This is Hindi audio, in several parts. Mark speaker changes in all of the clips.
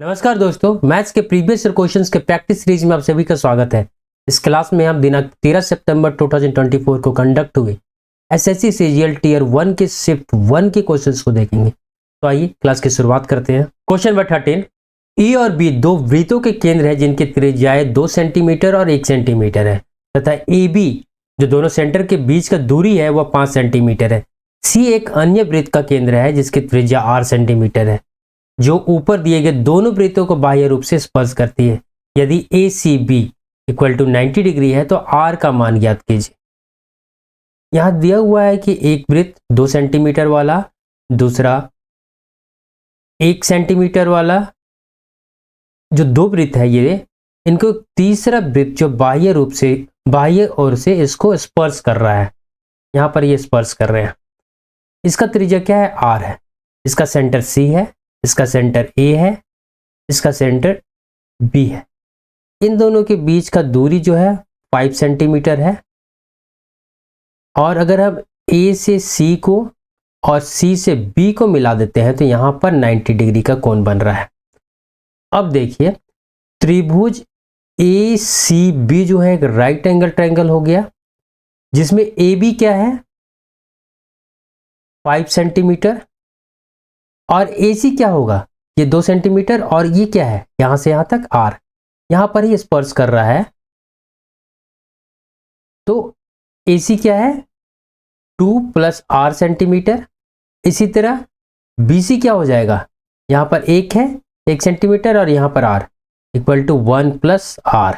Speaker 1: नमस्कार दोस्तों, मैथ्स के प्रीवियस ईयर क्वेश्चंस के प्रैक्टिस सीरीज में आप सभी का स्वागत है। इस क्लास में हम दिनांक 13 सितंबर 2024 को कंडक्ट हुए एसएससी सीजीएल टीयर 1 के शिफ्ट 1 के क्वेश्चंस को देखेंगे। तो आइए क्लास की शुरुआत करते हैं। क्वेश्चन नंबर 13, ई और बी दो वृत्तों के केंद्र है जिनकी त्रिज्याएं 2 सेंटीमीटर और 1 सेंटीमीटर है तथा ए बी जो दोनों सेंटर के बीच का दूरी है वह 5 सेंटीमीटर है। सी एक अन्य वृत्त का केंद्र है जिसकी त्रिज्या 8 सेंटीमीटर है जो ऊपर दिए गए दोनों वृत्तों को बाह्य रूप से स्पर्श करती है। यदि A C B equal to 90 degree है तो आर का मान ज्ञात कीजिए। यहां दिया हुआ है कि एक वृत्त 2 सेंटीमीटर वाला, दूसरा 1 सेंटीमीटर वाला, जो दो वृत्त है ये, इनको तीसरा वृत्त जो बाह्य रूप से बाह्य ओर से इसको स्पर्श कर रहा है, यहां पर ये स्पर्श कर रहे हैं। इसका त्रिज्या क्या है? आर है। इसका सेंटर सी है, इसका सेंटर ए है, इसका सेंटर बी है। इन दोनों के बीच का दूरी जो है 5 सेंटीमीटर है। और अगर हम ए से सी को और सी से बी को मिला देते हैं तो यहां पर 90 डिग्री का कोण बन रहा है। अब देखिए, त्रिभुज ए सी बी जो है एक राइट एंगल ट्रायंगल हो गया, जिसमें ए बी क्या है? 5 सेंटीमीटर, और AC क्या होगा? ये 2 सेंटीमीटर, और ये क्या है? यहां से यहां तक R, यहां पर ही स्पर्श कर रहा है। तो AC क्या है? 2 + R सेंटीमीटर। इसी तरह BC क्या हो जाएगा? यहां पर 1 है, 1 सेंटीमीटर, और यहां पर R इक्वल टू 1 + R।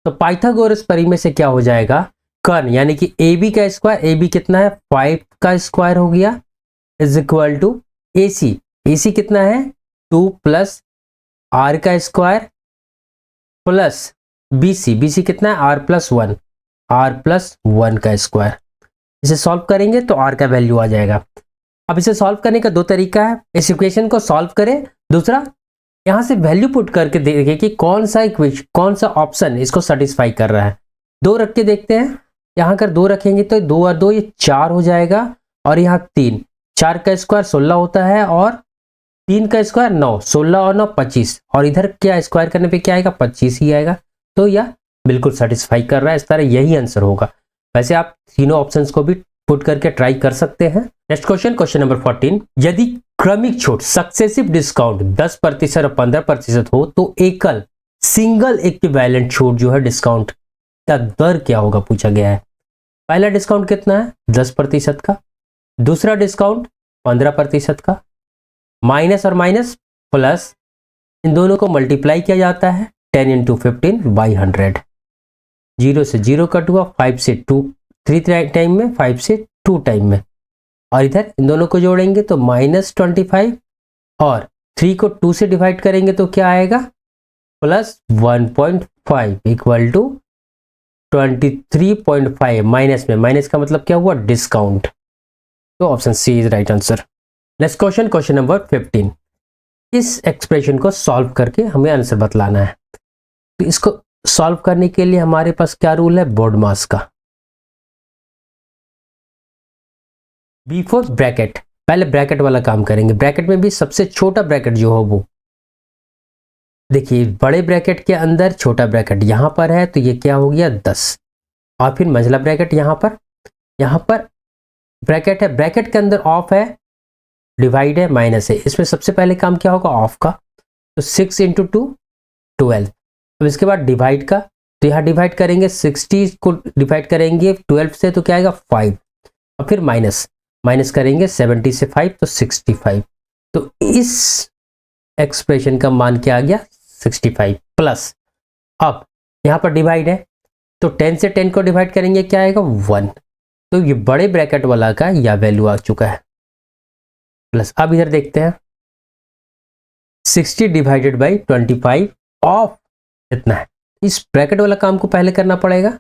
Speaker 1: तो पाइथागोरस परिमेय से क्या हो जाएगा? कर्ण यानी कि AB का स्क्वायर, AB कितना है? 5 का स्क्वायर हो गया, इज इक्वल टू AC कितना है? 2 + R का स्क्वायर प्लस BC कितना है? R + 1 का स्क्वायर। इसे सॉल्व करेंगे तो R का वैल्यू आ जाएगा। अब इसे सॉल्व करने का दो तरीका है। इस इक्वेशन को सॉल्व करें, दूसरा यहां से वैल्यू पुट करके देखें कि कौन सा ऑप्शन इसको सेटिस्फाई कर रहा है। 2 रख के देखते हैं। यहां अगर 2 रखेंगे तो 2 और 2 ये 4 हो जाएगा, और यहाँ 3, 4 का स्क्वायर 16 होता है, और 3 का स्क्वायर 9, 16 और 9 25, और इधर क्या स्क्वायर करने पे क्या आएगा? 25 ही आएगा। तो यह बिल्कुल सेटिस्फाई कर रहा है। इस तरह यही आंसर होगा। वैसे आप तीनों ऑप्शंस को भी पुट करके ट्राई कर सकते हैं। नेक्स्ट क्वेश्चन नंबर 14, यदि क्रमिक छूट सक्सेसिव डिस्काउंट 10% और 15% हो तो एकल सिंगल इक्विवेलेंट छूट जो है डिस्काउंट का दर क्या होगा, पूछा गया है। पहला डिस्काउंट कितना है? 10% का। दूसरा डिस्काउंट 15% का। माइनस और माइनस प्लस, इन दोनों को मल्टीप्लाई किया जाता है 10 × 15/100। 0 से 0 कट हुआ, 5 से 2 3 टाइम में, 5 से 2 टाइम में, और इधर इन दोनों को जोड़ेंगे तो -25, और 3 को 2 से डिवाइड करेंगे तो क्या आएगा? +1.5 इक्वल टू 23.5। माइनस में माइनस का मतलब क्या हुआ? डिस्काउंट। तो option C is right answer. Next question number 15, इस एक्सप्रेशन को सॉल्व करके हमें आंसर बतलाना है। तो इसको सॉल्व करने के लिए हमारे पास क्या रूल है? बोर्डमास का। बिफोर ब्रैकेट, पहले ब्रैकेट वाला काम करेंगे। ब्रैकेट में भी सबसे छोटा ब्रैकेट जो हो वो, देखिए बड़े ब्रैकेट के अंदर छोटा ब्रैकेट यहां पर है, तो ये क्या हो गया? 10, और फिर मंझला ब्रैकेट यहां पर ब्रैकेट है, ब्रैकेट के अंदर ऑफ है, डिवाइड है, माइनस है। इसमें सबसे पहले काम क्या होगा? ऑफ का। तो 6 × 2 12। अब इसके बाद डिवाइड का, तो यहाँ डिवाइड करेंगे, 60 को डिवाइड करेंगे 12 से तो क्या आएगा? 5, और फिर माइनस करेंगे 70 से 5 तो 65। तो इस एक्सप्रेशन का मान क्या आ गया? 65 प्लस, अब यहाँ पर डिवाइड है तो 10 से 10 को डिवाइड करेंगे, क्या आएगा? 1। तो ये बड़े ब्रैकेट वाला का यह वैल्यू आ चुका है, प्लस। अब इधर देखते हैं, 60 डिवाइडेड बाई 25 ऑफ इतना है। इस ब्रैकेट वाला काम को पहले करना पड़ेगा।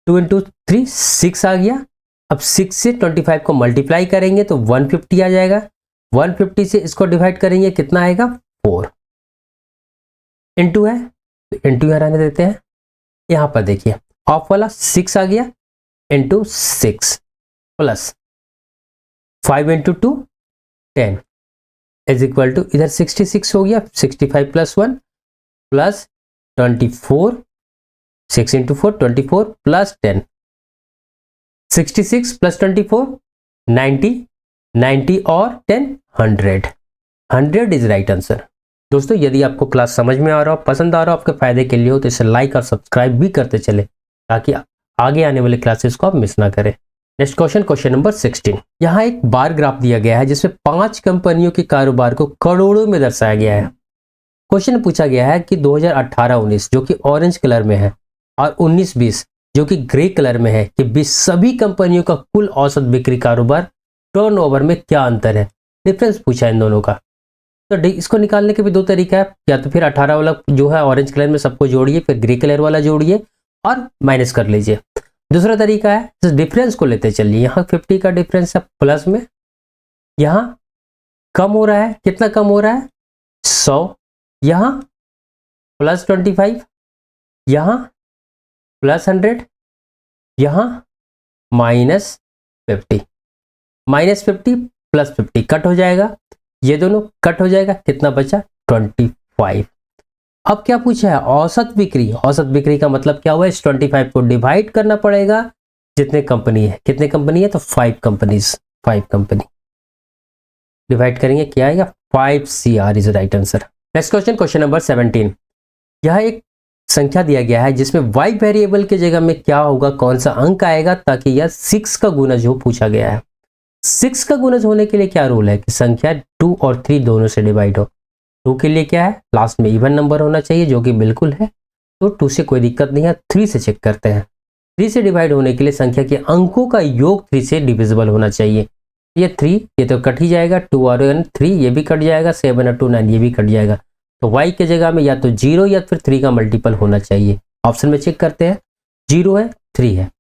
Speaker 1: 2 × 3 6 आ गया। अब 6 से 25 को मल्टीप्लाई करेंगे तो 150 आ जाएगा। 150 से इसको डिवाइड करेंगे, कितना आएगा? 4। इंटू है तो इंटू यहाँ रहने देते हैं। यहां पर देखिए ऑफ वाला 6 आ गया, into 6 plus 5 × 2 10, is equal to, इधर 66 हो गया, 65 plus 1 plus 24, 6 into 4 24 plus 10, 66 plus 24 90, 90 और 10 100, 100 इज राइट आंसर। दोस्तों यदि आपको क्लास समझ में आ रहा हो, पसंद आ रहा हो, आपके फायदे के लिए हो, तो इसे लाइक और सब्सक्राइब भी करते चले ताकि आगे आने वाले क्लासेस को आप मिस ना करें। Next question, question number 16। यहाँ एक बार ग्राफ दिया गया है जिसमें 5 कंपनियों के कारोबार को करोड़ों में दर्शाया गया है। क्वेश्चन पूछा गया है कि 2018-19 जो कि ऑरेंज कलर में है और 19-20 जो कि ग्रे कलर में है, कि सभी कंपनियों का कुल औसत बिक्री कारोबार टर्नओवर में क्या अंतर है, डिफरेंस पूछा है इन दोनों का। तो इसको निकालने के भी दो तरीका है, या तो फिर 18 वाला जो है ऑरेंज कलर में सबको जोड़िए, फिर ग्रे कलर वाला जोड़िए और माइनस कर लीजिए। दूसरा तरीका है इस डिफरेंस को लेते चलिए, यहाँ 50 का डिफरेंस है प्लस में, यहाँ कम हो रहा है, कितना कम हो रहा है 100, यहाँ प्लस 25, यहाँ प्लस 100, यहाँ माइनस 50, माइनस 50 प्लस 50 कट हो जाएगा, ये दोनों कट हो जाएगा, कितना बचा 25। अब क्या पूछा है औसत बिक्री, औसत बिक्री का मतलब क्या हुआ, इस 25 को डिवाइड करना पड़ेगा जितने कंपनी है, कितने कंपनी है तो 5 कंपनीज, 5 कंपनी डिवाइड करेंगे क्या आएगा 5CR is right answer. Next question, question number 17। यह एक संख्या दिया गया है जिसमें y वेरिएबल के जगह में क्या होगा, कौन सा अंक आएगा, ताकि यह 6 का गुणज हो पूछा गया है। 6 का गुणज होने के लिए क्या रूल है कि संख्या 2 और 3 दोनों से डिवाइड हो। 2 के लिए क्या है, लास्ट में इवन नंबर होना चाहिए जो कि बिल्कुल है, तो 2 से कोई दिक्कत नहीं है। 3 से चेक करते हैं, 3 से डिवाइड होने के लिए संख्या के अंकों का योग 3 से डिविजिबल होना चाहिए। ये 3 ये तो कट ही जाएगा, 2 और 3 ये भी कट जाएगा, 7 और 2 9 ये भी कट जाएगा, तो y के जगह में या तो 0 या फिर 3 का मल्टीपल होना चाहिए। ऑप्शन में चेक करते हैं, 0 है 3 है,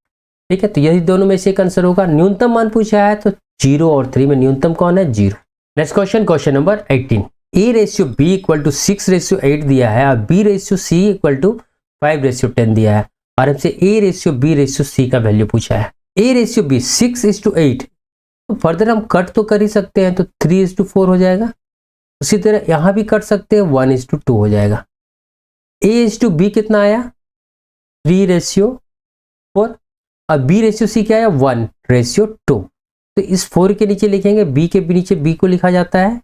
Speaker 1: ठीक है, तो यही दोनों में से एक आंसर होगा। न्यूनतम मान पूछा है तो 0 और 3 में न्यूनतम कौन है 0। Next question, question number 18। A/B equal to 6/8 दिया है और B/C इक्वल टू 5/10 दिया है, और हमसे A/B/C का वैल्यू पूछा है। A/B 6:8, तो फर्दर हम कट तो कर ही सकते हैं, तो 3:4 हो जाएगा। उसी तरह यहां भी कट सकते हैं, 1:2 हो जाएगा। A/B कितना आया 3:4, और B/C क्या आया 1:2, तो इस 4 के नीचे लिखेंगे, B के नीचे B को लिखा जाता है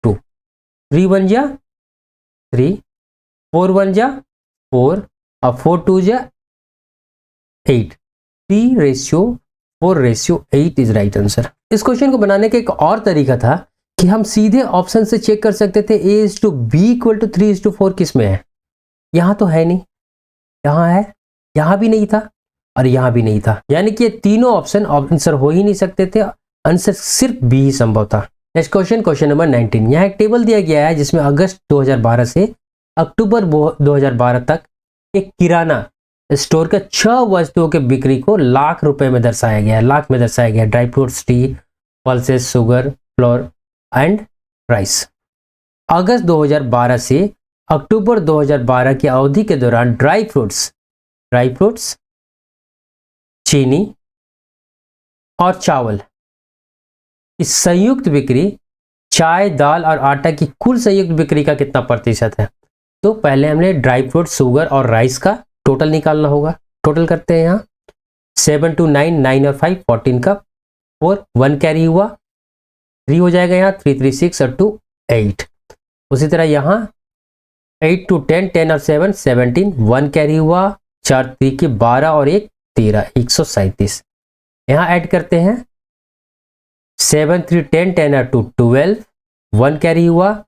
Speaker 1: 2, 3 1 जा 3, 4 1 जा 4 और 4 2 जा 8, 3:4:8 इज राइट आंसर। इस क्वेश्चन को बनाने का एक और तरीका था कि हम सीधे ऑप्शन से चेक कर सकते थे A/B इक्वल टू 3:4 किस में है, यहां तो है नहीं, यहां है, यहां भी नहीं था और यहां भी नहीं था, यानी कि ये तीनों ऑप्शन आंसर हो ही नहीं सकते थे, आंसर सिर्फ बी ही संभव था। Next question, question number 19। यहाँ एक टेबल दिया गया है जिसमें अगस्त 2012 से अक्टूबर 2012 तक एक किराना स्टोर के 6 वस्तुओं के बिक्री को लाख रुपए में दर्शाया गया है, लाख में दर्शाया गया है। Dry fruits, tea, pulses, sugar, flour and rice. अगस्त 2012 से अक्टूबर 2012 की अवधि के दौरान ड्राई फ्रूट्स, चीनी और चावल इस संयुक्त बिक्री, चाय, दाल और आटा की कुल संयुक्त बिक्री का कितना प्रतिशत है। तो पहले हमने ड्राई फ्रूट, शुगर और राइस का टोटल निकालना होगा। टोटल करते हैं, यहाँ 7 2 9 9 और 5 14 का 4 1 कैरी हुआ, 3 हो जाएगा, यहाँ 3 3 6 और 2 8। उसी तरह यहाँ 8 2 10 10 और 7 17, 1 कैरी हुआ, 4 3 की 12 और 1 13, 137। यहाँ ऐड करते हैं 7 3 10 10 और 2 12, 1 कैरी हुआ,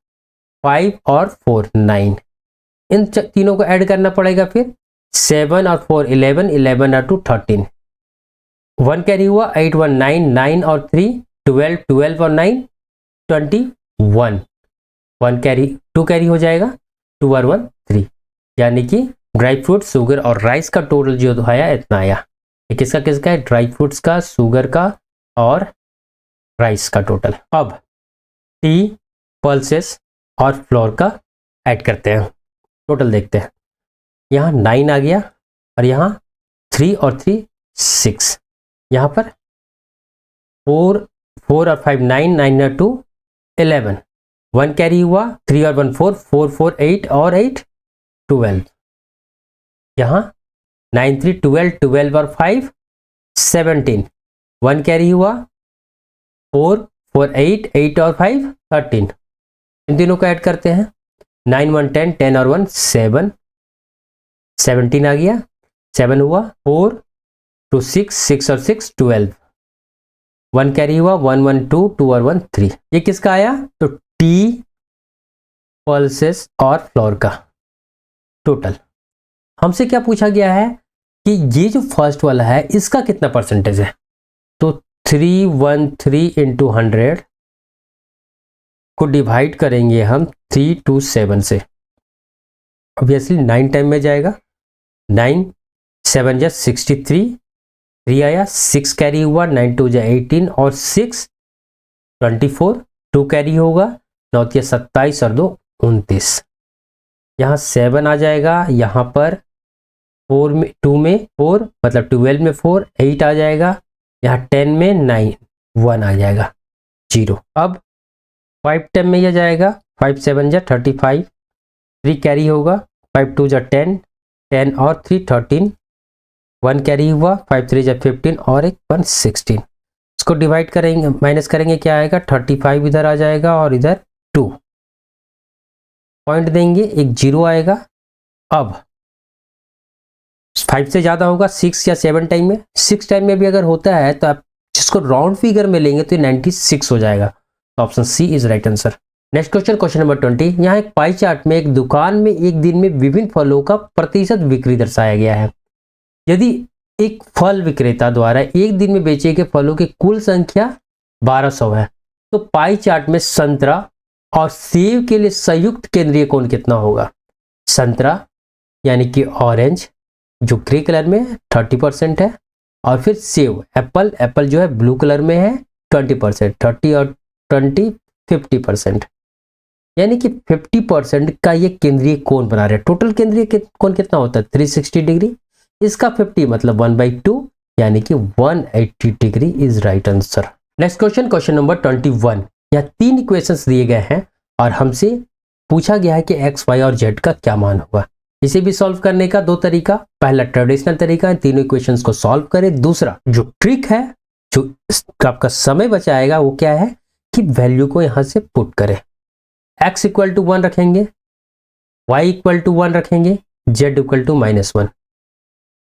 Speaker 1: 5 और 4 9। इन तीनों को ऐड करना पड़ेगा, फिर 7 और 4 11, 11 और 2 13, 1 कैरी हुआ, 8 1 9 9 और 3 12, 12 और 9 21, 1 कैरी 2 कैरी हो जाएगा, 2 और 1 3, यानी कि ड्राई फ्रूट, शुगर और राइस का टोटल जो आया इतना आया। ये किसका है, ड्राई फ्रूट्स का, शुगर का और राइस का टोटल। अब टी, पल्सेस और फ्लोर का ऐड करते हैं, टोटल देखते हैं। यहाँ 9 आ गया और यहाँ 3 और 3 6, यहाँ पर 4 4 और 5 9 9 और 2 11, 1 कैरी हुआ, 3 और 1 4, 4 4 8 और 8 12, यहाँ 9 3 12, 12 और 5 17, 1 कैरी हुआ, 4 4 8, 8 और 5 13, इन तीनों को ऐड करते हैं, 9 1 10, 10 और 1 7, 17 आ गया, 7 हुआ, 4 2 6, 6 और 6 12, 1 कैरी हुआ, 1 1 2, 2 और 1 3, ये किसका आया? तो टी पल्सेस और फ्लोर का टोटल। हमसे क्या पूछा गया है कि ये जो फर्स्ट वाला है इसका कितना परसेंटेज है, तो 313 इंटू 100 को डिवाइड करेंगे हम 327 से, ऑब्वियसली 9 टाइम में जाएगा, 9 7 जा 63, 3 आया, 6 कैरी हुआ, 9 2 जा 18 और 6 24, 2 कैरी होगा, 9 या 27 और 2 29, यहाँ 7 आ जाएगा, यहाँ पर 4 में 2 में 4 मतलब 12 में 4, 8 आ जाएगा, यहाँ 10 में 9, 1 आ जाएगा 0। अब 5 10 में यह जाएगा, 5 7 जा 35, 3 कैरी होगा, 5 2 जा 10, 10 और 3 13, 1 कैरी हुआ, 5 3 जा 15 और 1 16, इसको डिवाइड करेंगे, माइनस करेंगे, क्या आएगा 35 इधर आ जाएगा और इधर 2 पॉइंट देंगे, एक 0 आएगा। अब 5 से ज़्यादा होगा 6 या 7 टाइम में, 6 टाइम में भी अगर होता है तो आप जिसको राउंड फिगर में लेंगे तो 96 हो जाएगा, तो option C is right answer. Next question, question number 20, यहाँ एक पाई चार्ट में एक दुकान में एक दिन में विभिन्न फलों का प्रतिशत बिक्री दर्शाया गया है। यदि एक फल विक्रेता द्वारा एक दिन में बेचे गए फलों की कुल संख्या 1200 है, तो पाई चार्ट में संतरा और सेब के लिए संयुक्त केंद्रीय कोण कितना होगा? संतरा यानी कि ऑरेंज जो ग्रे कलर में 30% है, और फिर सेब एप्पल जो है ब्लू कलर में है 20%, 30 और 20 50%, यानी कि 50% का ये केंद्रीय कोण बना रहे हैं। टोटल केंद्रीय कोण कितना होता है? 360 डिग्री, इसका 50 मतलब 1/2 यानी कि 180 degree is right answer. Next question, question number 21, यहाँ 3 इक्वेशंस दिए गए हैं और हमसे पूछा गया है कि एक्स वाई और जेड का क्या मान होगा। इसे भी सॉल्व करने का 2 तरीका, पहला ट्रेडिशनल तरीका है, तीनों इक्वेशंस को सॉल्व करें। दूसरा जो ट्रिक है, जो आपका समय बचाएगा, वो क्या है कि वैल्यू को यहां से पुट करें। x इक्वल टू 1 रखेंगे, y इक्वल टू 1 रखेंगे, z इक्वल टू -1,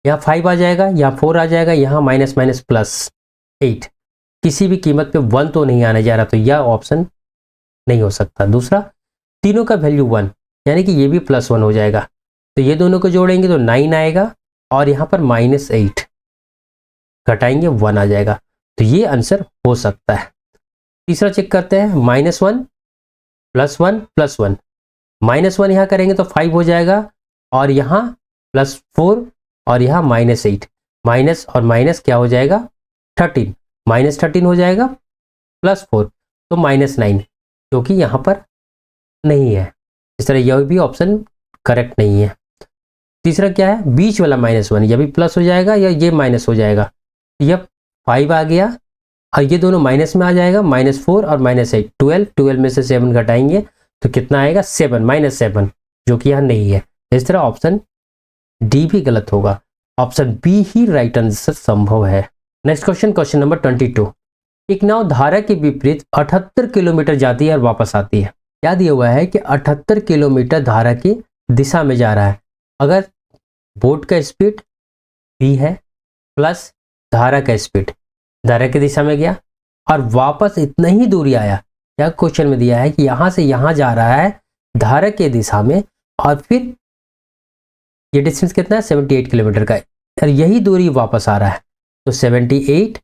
Speaker 1: यहाँ 5 आ जाएगा, यहाँ 4 आ जाएगा, यहाँ माइनस माइनस प्लस 8, किसी भी कीमत पे 1 तो नहीं आने जा रहा, तो यह ऑप्शन नहीं हो सकता। दूसरा, तीनों का वैल्यू 1 यानी कि ये भी +1 हो जाएगा, तो ये दोनों को जोड़ेंगे तो 9 आएगा और यहाँ पर -8 घटाएंगे 1 आ जाएगा, तो ये आंसर हो सकता है। तीसरा चेक करते हैं, -1 +1 +1, -1 यहाँ करेंगे तो 5 हो जाएगा और यहाँ +4 और यहाँ -8, माइनस और माइनस क्या हो जाएगा 13, -13 हो जाएगा +4 तो -9, क्योंकि यहाँ पर नहीं है, इस तरह यह भी ऑप्शन करेक्ट नहीं है। तीसरा क्या है, बीच वाला -1, यह भी प्लस हो जाएगा या ये माइनस हो जाएगा, यह 5 आ गया और ये दोनों माइनस में आ जाएगा, -4 और -8, 12 में से 7 घटाएंगे तो कितना आएगा 7 -7, जो कि यहाँ नहीं है। इस तरह ऑप्शन डी भी गलत होगा, ऑप्शन बी ही राइट आंसर संभव है। नेक्स्ट क्वेश्चन, क्वेश्चन नंबर 22, एक नाव धारा के विपरीत 78 किलोमीटर जाती है और वापस आती है। क्या दिया हुआ है कि 78 किलोमीटर धारा की दिशा में जा रहा है। अगर बोट का स्पीड v है प्लस धारा का स्पीड धारा की दिशा में गया और वापस इतना ही दूरी आया, क्या क्वेश्चन में दिया है कि यहां से यहां जा रहा है धारा के दिशा में और फिर ये डिस्टेंस कितना है 78 किलोमीटर का, और यही दूरी वापस आ रहा है, तो 78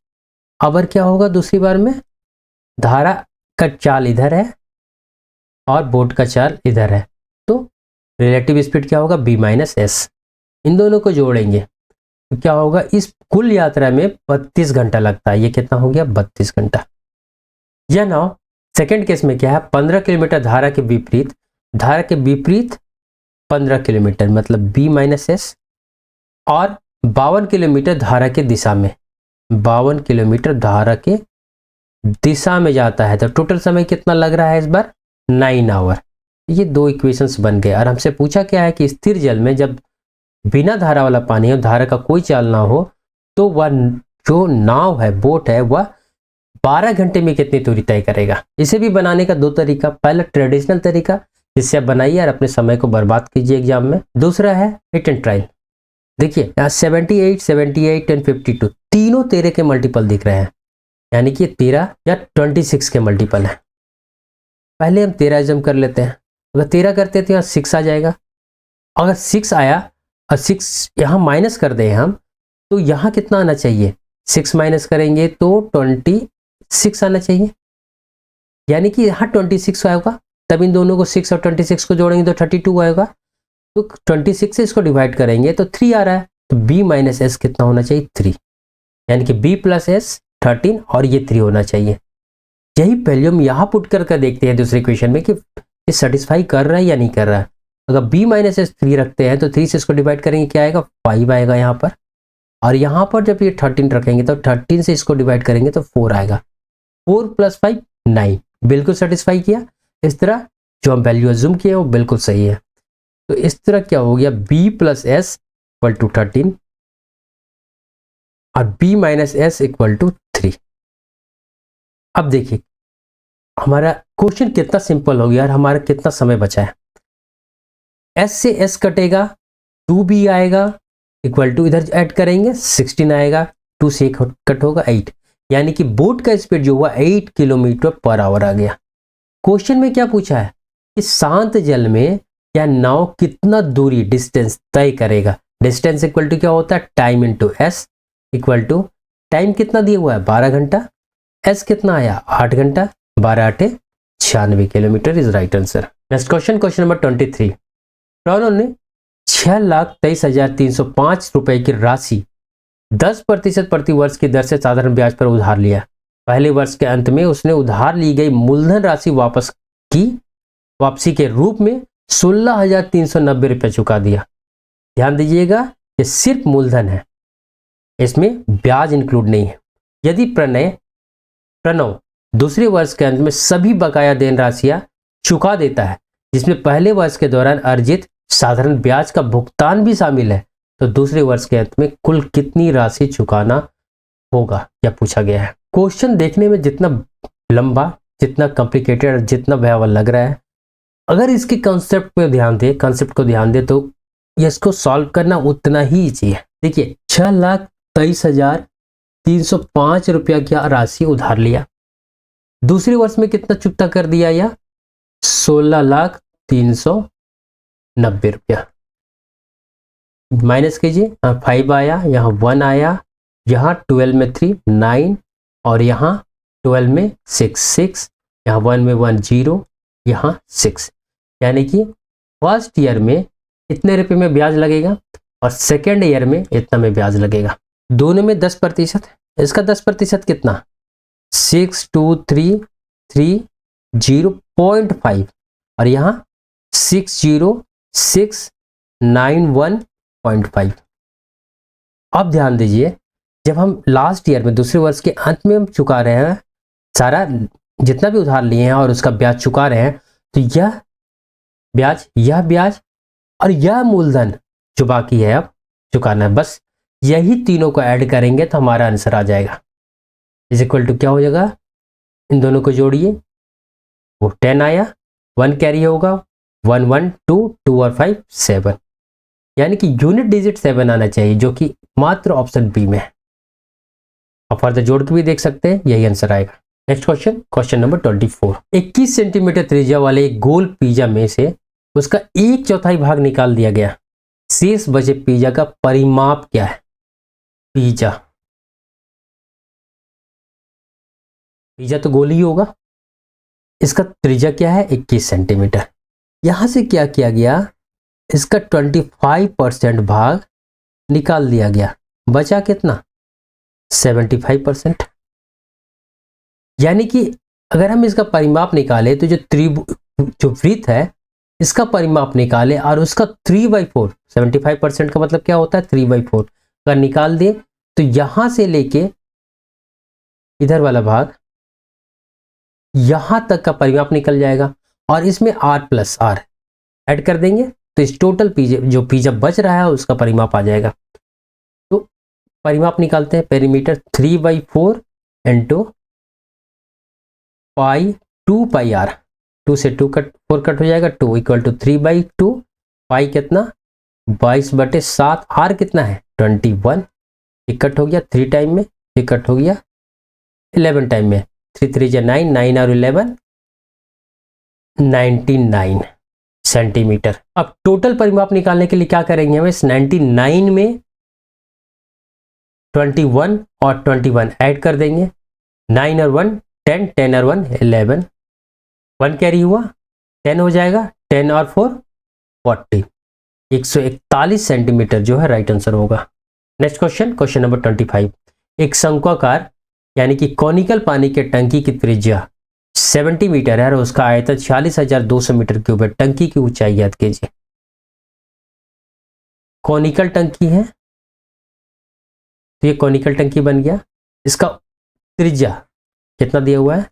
Speaker 1: अवर क्या होगा दूसरी बार में, धारा का चाल इधर है और बोट का चाल इधर है, तो रिलेटिव स्पीड क्या होगा b-s, इन दोनों को जोड़ेंगे तो क्या होगा, इस कुल यात्रा में 32 घंटा लगता है, ये कितना हो गया 32 घंटा। यह नाव सेकंड केस में क्या है, 15 किलोमीटर धारा के विपरीत 15 किलोमीटर मतलब b-s और 52 किलोमीटर धारा के दिशा में, 52 किलोमीटर धारा के दिशा में जाता है, तो टोटल समय कितना लग रहा है इस बार 9 आवर। ये दो इक्वेशंस बन गए और हमसे पूछा क्या है कि स्थिर जल में जब बिना धारा वाला पानी हो, धारा का कोई चाल ना हो, तो वह जो नाव है, बोट है, वह 12 घंटे में कितनी दूरी तय करेगा। इसे भी बनाने का दो तरीका, पहला ट्रेडिशनल तरीका जिससे आप बनाइए और अपने समय को बर्बाद कीजिए एग्जाम में, दूसरा है हिट एंड ट्रायल। देखिए यहाँ 78, 78 एंड 52 तीनों 13 के मल्टीपल दिख रहे हैं, यानी कि 13 या 26 के मल्टीपल है। पहले हम 13 एज्यूम कर लेते हैं, अगर 13 करते हैं तो यहाँ 6 आ जाएगा। अगर 6 आया और 6 यहाँ माइनस कर दें हम, तो यहाँ कितना आना चाहिए, 6 माइनस करेंगे तो 26 आना चाहिए, यानी कि यहाँ 26 आएगा। तब इन दोनों को 6 और 26 को जोड़ेंगे तो 32 आएगा। तो 26 से इसको डिवाइड करेंगे तो 3 आ रहा है, तो b माइनस एस कितना होना चाहिए, 3, यानी कि b प्लस एस 13 और ये 3 होना चाहिए। यही वैल्यू हम यहाँ पुट कर देखते हैं दूसरे क्वेश्चन में कि ये सेटिस्फाई कर रहा है या नहीं कर रहा है। अगर b माइनस एस 3 रखते हैं तो 3 से इसको डिवाइड करेंगे, क्या आएगा, 5 आएगा यहाँ पर। और यहाँ पर जब ये 13 रखेंगे तो 13 से इसको डिवाइड करेंगे तो 4 आएगा। 4 + 5 9, बिल्कुल सेटिस्फाई किया। इस तरह जो हम वैल्यू अज्यूम किए वो बिल्कुल सही है। तो इस तरह क्या हो गया, b plus S equal to 13 और b minus S equal to 3। अब देखिए हमारा क्वेश्चन कितना सिंपल हो गया और हमारा कितना समय बचा है। s से s कटेगा, 2b आएगा इक्वल टू, इधर ऐड करेंगे 16 आएगा, 2 से कट होगा 8, यानी कि बोट का स्पीड जो हुआ 8 किलोमीटर पर आवर आ गया। क्वेश्चन में क्या पूछा है कि शांत जल में यह नाव कितना दूरी, डिस्टेंस तय करेगा। डिस्टेंस इक्वल टू क्या होता है, time into S, equal to time कितना दिया हुआ है 12 घंटा, एस कितना आया 8 घंटा, 12 8 96 kilometre is right answer. Next question, question number 23। Pranav ने 6,23,305 रुपए की राशि 10% प्रति वर्ष की दर से साधारण ब्याज पर उधार लिया। पहले वर्ष के अंत में उसने उधार ली गई मूलधन राशि वापसी के रूप में 16,390 रुपये चुका दिया। ध्यान दीजिएगा ये सिर्फ मूलधन है, इसमें ब्याज इंक्लूड नहीं है। यदि प्रणव दूसरे वर्ष के अंत में सभी बकाया देन राशियां चुका देता है जिसमें पहले वर्ष के दौरान अर्जित साधारण ब्याज का भुगतान भी शामिल है, तो दूसरे वर्ष के अंत में कुल कितनी राशि चुकाना होगा, यह पूछा गया है। क्वेश्चन देखने में जितना लंबा, जितना कॉम्प्लिकेटेड और जितना भयावह लग रहा है, अगर इसके कंसेप्ट को ध्यान दे तो इसको सॉल्व करना उतना ही इजी है। देखिए 6,23,305 रुपया की राशि उधार लिया, दूसरे वर्ष में कितना चुकता कर दिया, या 16,390 रुपया। माइनस कीजिए, 5 आया, यहाँ 1 आया, यहाँ 12 में 3 9 और यहाँ 12 में 6 यहाँ 1 में 1 0, यहाँ 6, यानी कि फर्स्ट ईयर में इतने रुपए में ब्याज लगेगा और सेकेंड ईयर में इतना में ब्याज लगेगा। दोनों में 10%, इसका 10% कितना 623,305 और यहाँ 60691.5। अब ध्यान दीजिए जब हम लास्ट ईयर में दूसरे वर्ष के अंत में हम चुका रहे हैं सारा जितना भी उधार लिए हैं और उसका ब्याज चुका रहे हैं, तो यह ब्याज और यह मूलधन जो बाकी है अब चुकाना है, बस यही तीनों को ऐड करेंगे तो हमारा आंसर आ जाएगा। इज इक्वल टू क्या हो जाएगा, इन दोनों को जोड़िए, वो 10 आया, 1 कैरी होगा, 1 1 2 2 और 5 7, यानी कि यूनिट डिजिट 7 आना चाहिए, जो कि मात्र ऑप्शन बी में है। आप फर्दर जोड़ के भी देख सकते हैं, यही आंसर आएगा। Next question, question number 24। 21 centimetre त्रिज्या वाले एक गोल पिज्जा में से उसका 1/4 भाग निकाल दिया गया, शेष बचे पिज्जा का परिमाप क्या है। पिज्जा तो गोल ही होगा, इसका त्रिज्या क्या है 21 सेंटीमीटर। यहां से क्या किया गया, इसका 25% भाग निकाल दिया गया, बचा कितना 75%। यानी कि अगर हम इसका परिमाप निकाले तो जो वृत्त है इसका परिमाप निकाले और उसका 3/4, 75% का मतलब क्या होता है 3/4 अगर निकाल दे तो यहां से लेके इधर वाला भाग यहां तक का परिमाप निकल जाएगा। और इसमें r प्लस आर ऐड कर देंगे तो इस टोटल पी जो पी जब बच रहा है उसका परिमाप आ जाएगा। तो परिमाप निकालते हैं, पेरीमीटर 3/4 इंटू पाई 2πr, 2 से 4 कट हो जाएगा, 2 इक्वल टू 3/2, पाई कितना 22/7, आर कितना है 21, कट हो गया 3 टाइम में, कट हो गया 11 टाइम में, 3 3 जा 9, 9 और 11 99 सेंटीमीटर। अब टोटल परिमाप निकालने के लिए क्या करेंगे, हम इस 99 में 21 और 21 ऐड कर देंगे, 9 और 1 10, 10 और 1 11, 1 कैरी हुआ 10 हो जाएगा, 10 और 4 40, 141 सेंटीमीटर जो है राइट आंसर होगा। Next question, question number 25। एक शंक्वाकार यानी कि कॉनिकल पानी के टंकी की त्रिज्या 70 मीटर है और उसका आयतन 46,200 मीटर क्यूब है, टंकी की ऊंचाई ज्ञात कीजिए। कॉनिकल टंकी है तो ये कॉनिकल टंकी बन गया, इसका त्रिज्या कितना दिया हुआ है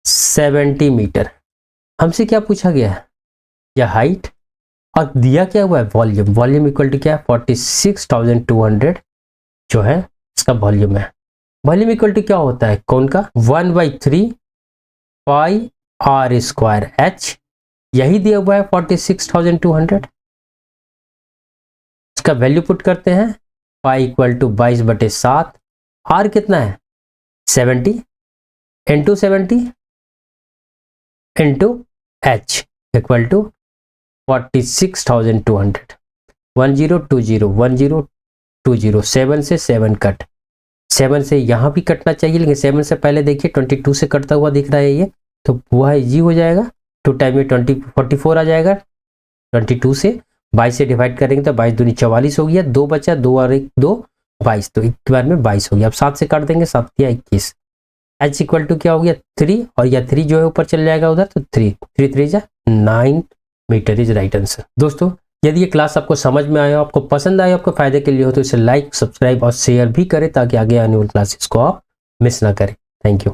Speaker 1: 70 मीटर। हमसे क्या पूछा गया है, या हाइट, और दिया क्या हुआ है वॉल्यूम, वॉल्यूम इक्वल टू क्या है 46,200 जो है इसका वॉल्यूम है। वॉल्यूम इक्वल टू क्या होता है कौन का 1/3 पाई आर स्क्वायर एच, यही दिया हुआ है 46,200। इसका वैल्यू पुट करते हैं, पाई इक्वल टू 22/7, आर कितना है 70 into 70 into H equal to 46,200, 1020 7 से 7 कट, 7 से यहाँ भी कटना चाहिए लेकिन 7 से पहले देखिए 22 से कटता हुआ दिख रहा है ये, तो वो है जी हो जाएगा, 2 टाइम में 44 आ जाएगा, 22 से 22 से डिवाइड करेंगे तो 22 दूनी 44 हो गया, 2 बचा, 2 और 1 2 22, तो एक बार में 22 हो गया। अब 7 से काट देंगे, 7 किया 21, एच इक्वल टू क्या हो गया 3, और या 3 जो है ऊपर चल जाएगा उधर, तो 3 3 जा 9 मीटर इज राइट आंसर। दोस्तों यदि ये क्लास आपको समझ में आया हो, आपको पसंद आया, आपको फायदे के लिए हो, तो इसे लाइक, सब्सक्राइब और शेयर भी करें ताकि आगे आने वाली क्लासेस को आप मिस ना करें। Thank you.